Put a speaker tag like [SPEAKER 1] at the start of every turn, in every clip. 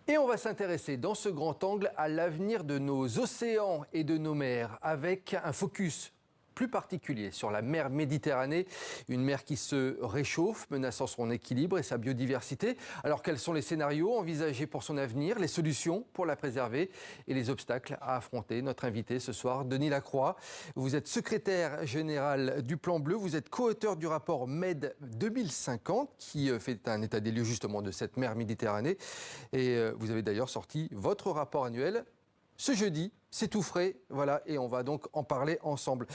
[SPEAKER 1] Et on va s'intéresser dans ce grand angle à l'avenir de nos océans et de nos mers avec un focus plus particulier sur la mer Méditerranée, une mer qui se réchauffe, menaçant son équilibre et sa biodiversité. Alors quels sont les scénarios envisagés pour son avenir, les solutions pour la préserver et les obstacles à affronter? Notre invité ce soir, Denis Lacroix, vous êtes secrétaire général du Plan Bleu, vous êtes co-auteur du rapport MED 2050 qui fait un état des lieux justement de cette mer Méditerranée et vous avez d'ailleurs sorti votre rapport annuel ce jeudi. C'est tout frais, voilà, et on va donc en parler ensemble.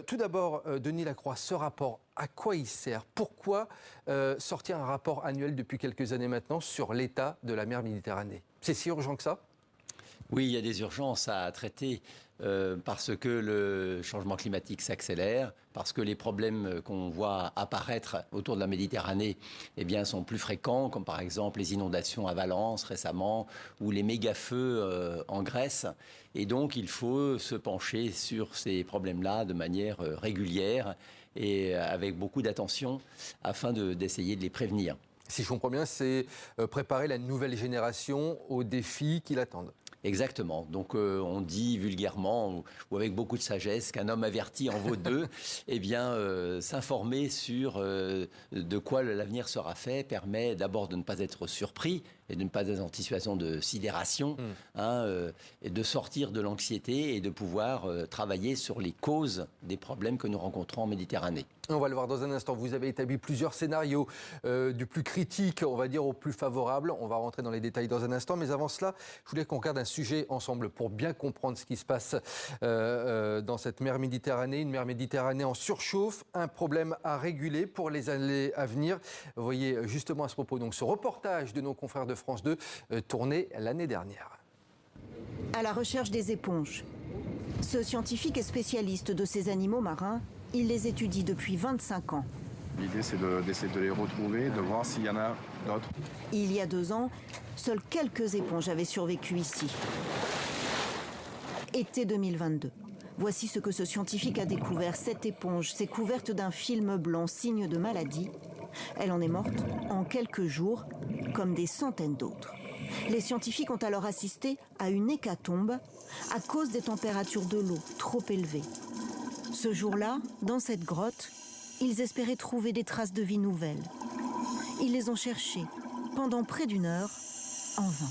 [SPEAKER 1] Tout d'abord, Denis Lacroix, ce rapport, à quoi il sert? Pourquoi sortir un rapport annuel depuis quelques années maintenant sur l'état de la mer Méditerranée? C'est si urgent que ça?
[SPEAKER 2] Oui, il y a des urgences à traiter parce que le changement climatique s'accélère, parce que les problèmes qu'on voit apparaître autour de la Méditerranée sont plus fréquents, comme par exemple les inondations à Valence récemment ou les méga-feux en Grèce. Et donc, il faut se pencher sur ces problèmes-là de manière régulière et avec beaucoup d'attention afin d'essayer de les prévenir.
[SPEAKER 1] Si je comprends bien, c'est préparer la nouvelle génération aux défis qui l'attendent.
[SPEAKER 2] Exactement. Donc on dit vulgairement ou avec beaucoup de sagesse qu'un homme averti en vaut deux. S'informer sur de quoi l'avenir sera fait permet d'abord de ne pas être surpris et de ne pas être en situation de sidération, et de sortir de l'anxiété et de pouvoir travailler sur les causes des problèmes que nous rencontrons en Méditerranée.
[SPEAKER 1] On va le voir dans un instant. Vous avez établi plusieurs scénarios, du plus critique, on va dire, au plus favorable. On va rentrer dans les détails dans un instant. Mais avant cela, je voulais qu'on regarde un sujet ensemble pour bien comprendre ce qui se passe dans cette mer Méditerranée. Une mer Méditerranée en surchauffe, un problème à réguler pour les années à venir. Vous voyez justement à ce propos donc, ce reportage de nos confrères de France 2 tourné l'année dernière.
[SPEAKER 3] À la recherche des éponges. Ce scientifique est spécialiste de ces animaux marins. Il les étudie depuis 25 ans.
[SPEAKER 4] L'idée, c'est d'essayer de les retrouver, de voir s'il y en a d'autres.
[SPEAKER 3] Il y a 2 ans, seules quelques éponges avaient survécu ici. Été 2022. Voici ce que ce scientifique a découvert. Cette éponge s'est couverte d'un film blanc, signe de maladie. Elle en est morte en quelques jours, comme des centaines d'autres. Les scientifiques ont alors assisté à une hécatombe à cause des températures de l'eau trop élevées. Ce jour-là, dans cette grotte, ils espéraient trouver des traces de vie nouvelles. Ils les ont cherchées pendant près d'1 heure, en vain.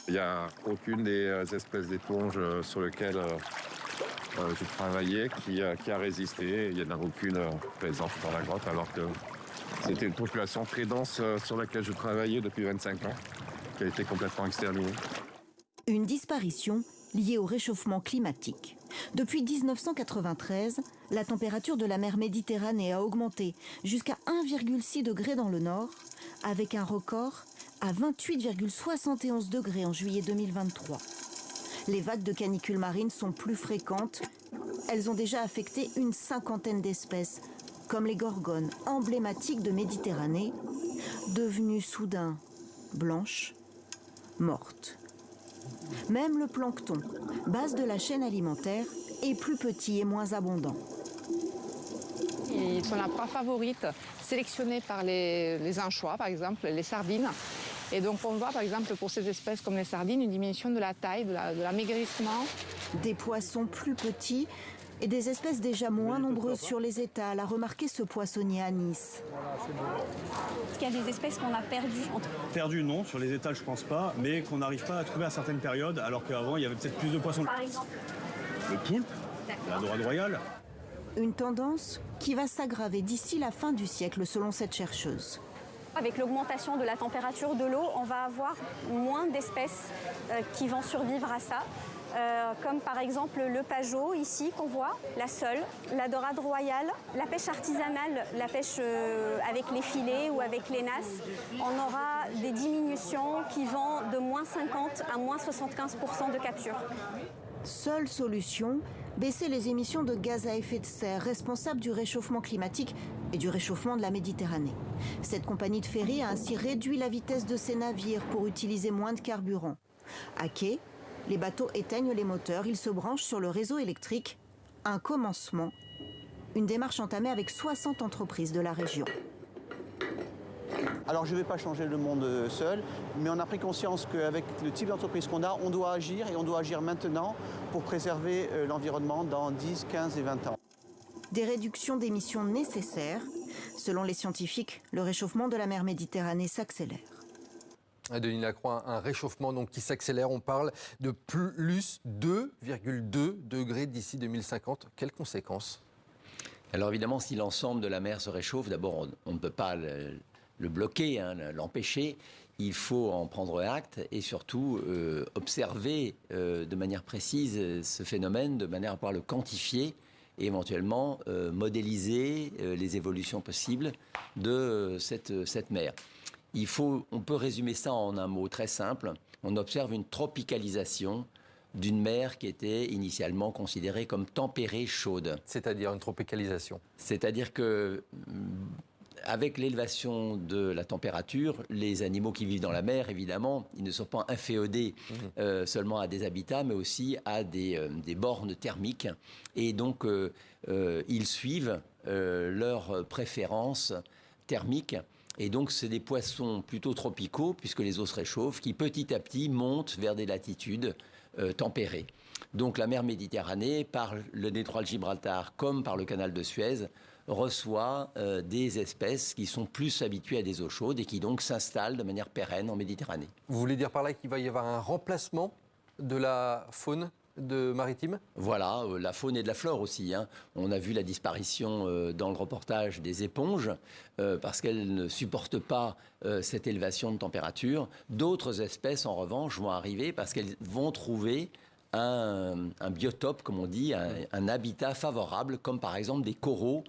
[SPEAKER 4] Il n'y a aucune des espèces d'éponges sur lesquelles j'ai travaillé qui a résisté. Il n'y en a aucune présente dans la grotte, alors que c'était une population très dense sur laquelle je travaillais depuis 25 ans, qui a été complètement exterminée.
[SPEAKER 3] Une disparition liée au réchauffement climatique. Depuis 1993, la température de la mer Méditerranée a augmenté jusqu'à 1,6 degré dans le nord, avec un record à 28,71 degrés en juillet 2023. Les vagues de canicule marine sont plus fréquentes. Elles ont déjà affecté une 50aine d'espèces, comme les gorgones, emblématiques de Méditerranée, devenues soudain blanches, mortes. Même le plancton, base de la chaîne alimentaire, est plus petit et moins abondant.
[SPEAKER 5] Ils sont la proie favorite, sélectionnée par les anchois, par exemple, les sardines. Et donc on voit, par exemple, pour ces espèces comme les sardines, une diminution de la taille, de l'amaigrissement.
[SPEAKER 3] Des poissons plus petits et des espèces déjà moins nombreuses sur les étals, a remarqué ce poissonnier à Nice.
[SPEAKER 6] Est-ce qu'il y a des espèces qu'on a perdues?
[SPEAKER 7] Perdues, non. Sur les étals, je pense pas. Mais qu'on n'arrive pas à trouver à certaines périodes, alors qu'avant, il y avait peut-être plus de poissons.
[SPEAKER 6] Par exemple?
[SPEAKER 7] Le poulpe, la dorade royale.
[SPEAKER 3] Une tendance qui va s'aggraver d'ici la fin du siècle, selon cette chercheuse.
[SPEAKER 6] Avec l'augmentation de la température de l'eau, on va avoir moins d'espèces qui vont survivre à ça. Comme par exemple le pageot ici qu'on voit, la sole, la dorade royale, la pêche artisanale, la pêche avec les filets ou avec les nasses. On aura des diminutions qui vont de moins 50 à moins 75% de capture.
[SPEAKER 3] Seule solution, baisser les émissions de gaz à effet de serre responsables du réchauffement climatique et du réchauffement de la Méditerranée. Cette compagnie de ferry a ainsi réduit la vitesse de ses navires pour utiliser moins de carburant. À quai, les bateaux éteignent les moteurs, ils se branchent sur le réseau électrique. Un commencement, une démarche entamée avec 60 entreprises de la région.
[SPEAKER 8] Alors je ne vais pas changer le monde seul, mais on a pris conscience qu'avec le type d'entreprise qu'on a, on doit agir et on doit agir maintenant pour préserver l'environnement dans 10, 15 et 20 ans.
[SPEAKER 3] Des réductions d'émissions nécessaires. Selon les scientifiques, le réchauffement de la mer Méditerranée s'accélère.
[SPEAKER 1] Denis Lacroix, un réchauffement donc qui s'accélère. On parle de plus 2,2 degrés d'ici 2050. Quelles conséquences?
[SPEAKER 2] Alors évidemment, si l'ensemble de la mer se réchauffe, d'abord on ne peut pas le bloquer, l'empêcher. Il faut en prendre acte et surtout observer de manière précise ce phénomène, de manière à pouvoir le quantifier et éventuellement modéliser les évolutions possibles de cette mer. On peut résumer ça en un mot très simple. On observe une tropicalisation d'une mer qui était initialement considérée comme tempérée chaude.
[SPEAKER 1] C'est-à-dire une tropicalisation? C'est-à-dire
[SPEAKER 2] que avec l'élévation de la température, les animaux qui vivent dans la mer, évidemment, ils ne sont pas inféodés seulement à des habitats, mais aussi à des bornes thermiques. Et donc, ils suivent leurs préférences thermiques. Et donc, c'est des poissons plutôt tropicaux, puisque les eaux se réchauffent, qui petit à petit montent vers des latitudes tempérées. Donc, la mer Méditerranée, par le détroit de Gibraltar comme par le canal de Suez, reçoit des espèces qui sont plus habituées à des eaux chaudes et qui donc s'installent de manière pérenne en Méditerranée.
[SPEAKER 1] Vous voulez dire par là qu'il va y avoir un remplacement de la faune maritime?
[SPEAKER 2] Voilà, la faune et de la flore aussi. On a vu la disparition dans le reportage des éponges parce qu'elles ne supportent pas cette élévation de température. D'autres espèces, en revanche, vont arriver parce qu'elles vont trouver un biotope, comme on dit, un habitat favorable, comme par exemple des coraux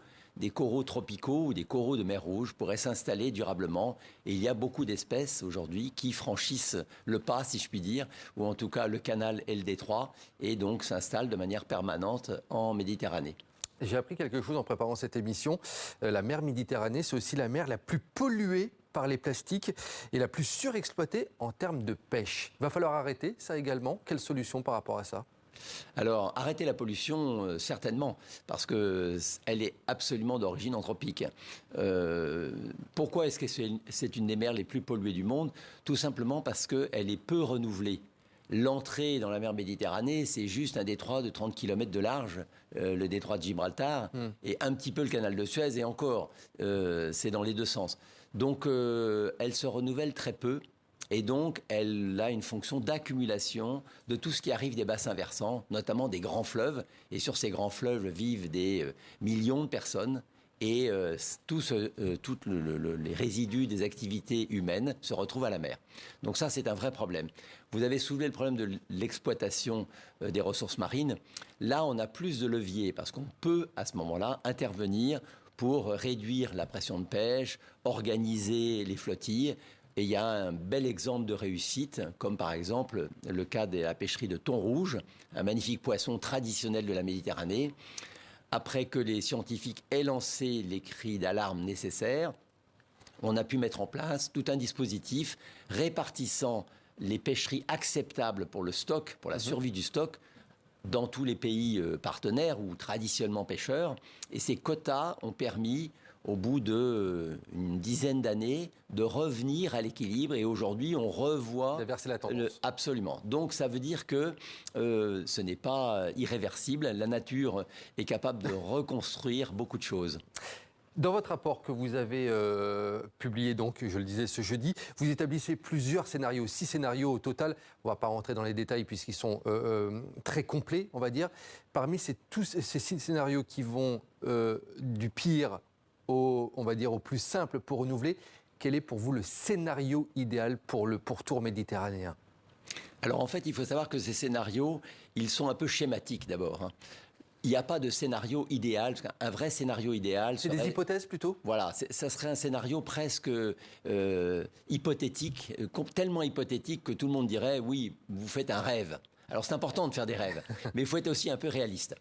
[SPEAKER 2] tropicaux ou des coraux de mer Rouge pourraient s'installer durablement. Et il y a beaucoup d'espèces aujourd'hui qui franchissent le pas, si je puis dire, ou en tout cas le canal et le détroit, et donc s'installent de manière permanente en Méditerranée.
[SPEAKER 1] J'ai appris quelque chose en préparant cette émission. La mer Méditerranée, c'est aussi la mer la plus polluée par les plastiques et la plus surexploitée en termes de pêche. Il va falloir arrêter ça également. Quelle solution par rapport à ça ?
[SPEAKER 2] Alors, arrêter la pollution, certainement, parce qu'elle est absolument d'origine anthropique. Pourquoi est-ce que c'est une des mers les plus polluées du monde? Tout simplement parce qu'elle est peu renouvelée. L'entrée dans la mer Méditerranée, c'est juste un détroit de 30 km de large, le détroit de Gibraltar, et un petit peu le canal de Suez, et encore, c'est dans les deux sens. Donc, elle se renouvelle très peu. Et donc, elle a une fonction d'accumulation de tout ce qui arrive des bassins versants, notamment des grands fleuves. Et sur ces grands fleuves vivent des millions de personnes. Et tous les résidus des activités humaines se retrouvent à la mer. Donc ça, c'est un vrai problème. Vous avez soulevé le problème de l'exploitation des ressources marines. Là, on a plus de leviers parce qu'on peut, à ce moment-là, intervenir pour réduire la pression de pêche, organiser les flottilles. Et il y a un bel exemple de réussite, comme par exemple le cas de la pêcherie de thon rouge, un magnifique poisson traditionnel de la Méditerranée. Après que les scientifiques aient lancé les cris d'alarme nécessaires, on a pu mettre en place tout un dispositif répartissant les pêcheries acceptables pour le stock, pour la survie du stock, dans tous les pays partenaires ou traditionnellement pêcheurs. Et ces quotas ont permis, au bout d'une dizaine d'années, de revenir à l'équilibre. Et aujourd'hui, on revoit...
[SPEAKER 1] D'inverser la tendance.
[SPEAKER 2] Absolument. Donc, ça veut dire que ce n'est pas irréversible. La nature est capable de reconstruire beaucoup de choses.
[SPEAKER 1] Dans votre rapport que vous avez publié, donc, je le disais ce jeudi, vous établissez plusieurs scénarios, 6 scénarios au total. On ne va pas rentrer dans les détails puisqu'ils sont très complets, on va dire. Parmi tous ces 6 scénarios qui vont du pire on va dire, au plus simple pour renouveler, quel est pour vous le scénario idéal pour le pourtour méditerranéen?
[SPEAKER 2] Alors en fait, il faut savoir que ces scénarios, ils sont un peu schématiques d'abord. Il n'y a pas de scénario idéal. Un vrai scénario idéal...
[SPEAKER 1] C'est des hypothèses plutôt?
[SPEAKER 2] Voilà, ça serait un scénario presque hypothétique, tellement hypothétique que tout le monde dirait « oui, vous faites un rêve ». Alors c'est important de faire des rêves, mais il faut être aussi un peu réaliste.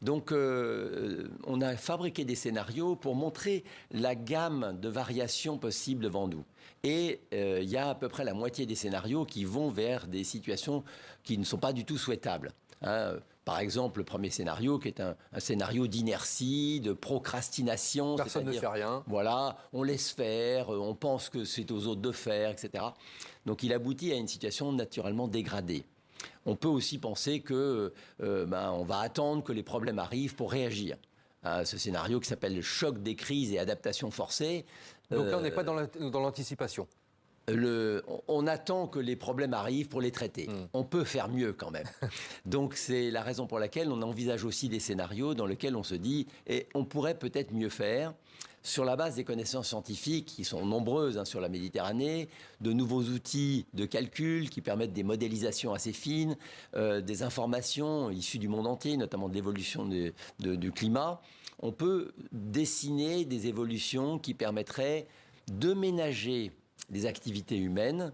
[SPEAKER 2] Donc on a fabriqué des scénarios pour montrer la gamme de variations possibles devant nous. Et il y a à peu près la moitié des scénarios qui vont vers des situations qui ne sont pas du tout souhaitables. Par exemple, le premier scénario, qui est un scénario d'inertie, de procrastination.
[SPEAKER 1] Personne ne fait rien.
[SPEAKER 2] Voilà, on laisse faire, on pense que c'est aux autres de faire, etc. Donc il aboutit à une situation naturellement dégradée. On peut aussi penser que on va attendre que les problèmes arrivent pour réagir. Ce scénario qui s'appelle le choc des crises et adaptation forcée.
[SPEAKER 1] Donc là, on n'est pas dans l'anticipation.
[SPEAKER 2] On attend que les problèmes arrivent pour les traiter. On peut faire mieux quand même. Donc c'est la raison pour laquelle on envisage aussi des scénarios dans lesquels on se dit et on pourrait peut-être mieux faire sur la base des connaissances scientifiques qui sont nombreuses sur la Méditerranée, de nouveaux outils de calcul qui permettent des modélisations assez fines, des informations issues du monde entier, notamment de l'évolution du climat. On peut dessiner des évolutions qui permettraient de ménager des activités humaines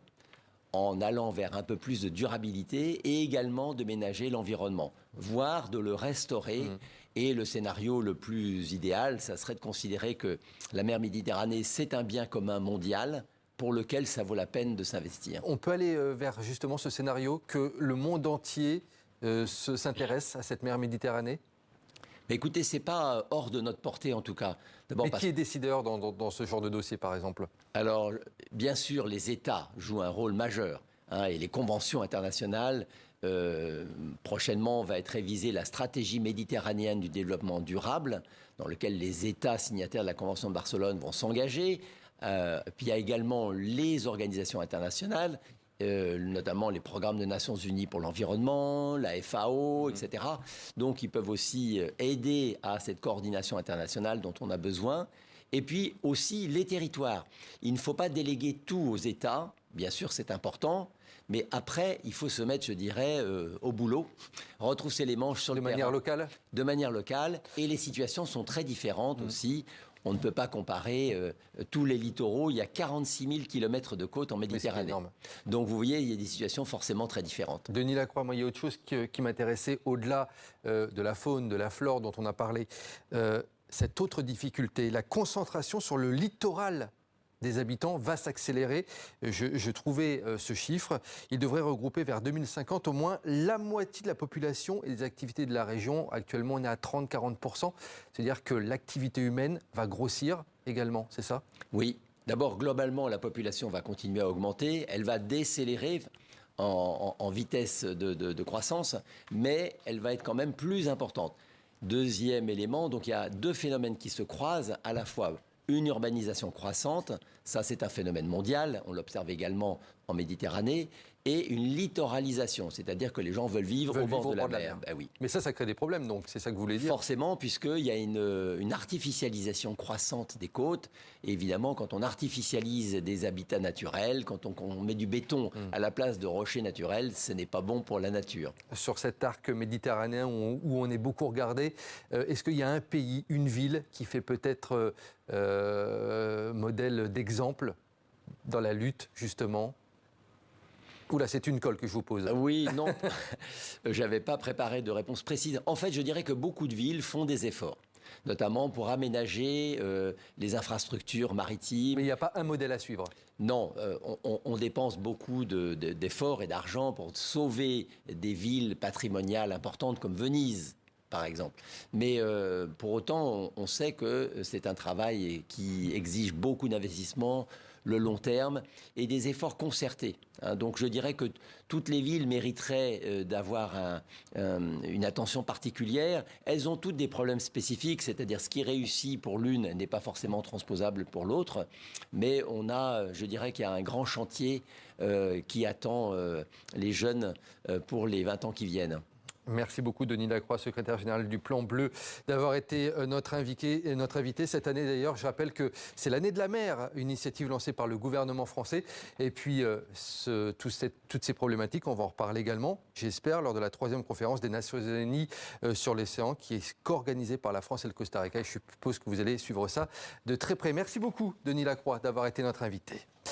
[SPEAKER 2] en allant vers un peu plus de durabilité et également de ménager l'environnement, voire de le restaurer. Et le scénario le plus idéal, ça serait de considérer que la mer Méditerranée, c'est un bien commun mondial pour lequel ça vaut la peine de s'investir.
[SPEAKER 1] On peut aller vers justement ce scénario que le monde entier s'intéresse à cette mer Méditerranée?
[SPEAKER 2] Mais écoutez, c'est pas hors de notre portée en tout cas.
[SPEAKER 1] Mais qui est décideur dans ce genre de dossier, par exemple?
[SPEAKER 2] Alors, bien sûr, les États jouent un rôle majeur. Et les conventions internationales, prochainement va être révisée la stratégie méditerranéenne du développement durable, dans lequel les États signataires de la Convention de Barcelone vont s'engager. Puis il y a également les organisations internationales, notamment les programmes des Nations Unies pour l'environnement, la FAO, etc. Donc ils peuvent aussi aider à cette coordination internationale dont on a besoin. Et puis aussi les territoires. Il ne faut pas déléguer tout aux États, bien sûr c'est important, mais après il faut se mettre, je dirais, au boulot, retrousser les manches sur le terrain. De manière locale ? De manière locale, et les situations sont très différentes aussi. On ne peut pas comparer tous les littoraux. Il y a 46 000 kilomètres de côte en Méditerranée. Donc vous voyez, il y a des situations forcément très différentes.
[SPEAKER 1] Denis Lacroix, moi, il y a autre chose qui m'intéressait au-delà de la faune, de la flore dont on a parlé. Cette autre difficulté, la concentration sur le littoral des habitants va s'accélérer. Je trouvais ce chiffre. Il devrait regrouper vers 2050 au moins la moitié de la population et des activités de la région. Actuellement, on est à 30-40%. C'est-à-dire que l'activité humaine va grossir également, c'est ça?
[SPEAKER 2] Oui. D'abord, globalement, la population va continuer à augmenter. Elle va décélérer en vitesse de croissance, mais elle va être quand même plus importante. Deuxième élément, donc il y a deux phénomènes qui se croisent, à la fois une urbanisation croissante, ça c'est un phénomène mondial, on l'observe également en Méditerranée, et une littoralisation, c'est-à-dire que les gens veulent vivre au bord de la mer. Ben oui.
[SPEAKER 1] Mais ça crée des problèmes, donc c'est ça que vous voulez dire?
[SPEAKER 2] Forcément, puisqu'il y a une artificialisation croissante des côtes. Et évidemment, quand on artificialise des habitats naturels, quand on met du béton à la place de rochers naturels, ce n'est pas bon pour la nature.
[SPEAKER 1] Sur cet arc méditerranéen où on est beaucoup regardé, est-ce qu'il y a un pays, une ville qui fait peut-être modèle d'exemple dans la lutte, justement? Oula, c'est une colle que je vous pose.
[SPEAKER 2] Oui, non, j'avais pas préparé de réponse précise. En fait, je dirais que beaucoup de villes font des efforts, notamment pour aménager les infrastructures maritimes.
[SPEAKER 1] Mais il n'y a pas un modèle à suivre?
[SPEAKER 2] Non, on dépense beaucoup d'efforts et d'argent pour sauver des villes patrimoniales importantes comme Venise, par exemple. Mais pour autant, on sait que c'est un travail qui exige beaucoup d'investissements, le long terme et des efforts concertés. Donc je dirais que toutes les villes mériteraient d'avoir une attention particulière. Elles ont toutes des problèmes spécifiques, c'est-à-dire ce qui réussit pour l'une n'est pas forcément transposable pour l'autre. Mais je dirais qu'il y a un grand chantier qui attend les jeunes pour les 20 ans qui viennent.
[SPEAKER 1] Merci beaucoup Denis Lacroix, secrétaire général du Plan Bleu, d'avoir été notre invité cette année. D'ailleurs, je rappelle que c'est l'année de la mer, une initiative lancée par le gouvernement français. Et puis, toutes ces problématiques, on va en reparler également, j'espère, lors de la 3e conférence des Nations Unies sur l'océan, qui est co-organisée par la France et le Costa Rica. Et je suppose que vous allez suivre ça de très près. Merci beaucoup Denis Lacroix d'avoir été notre invité.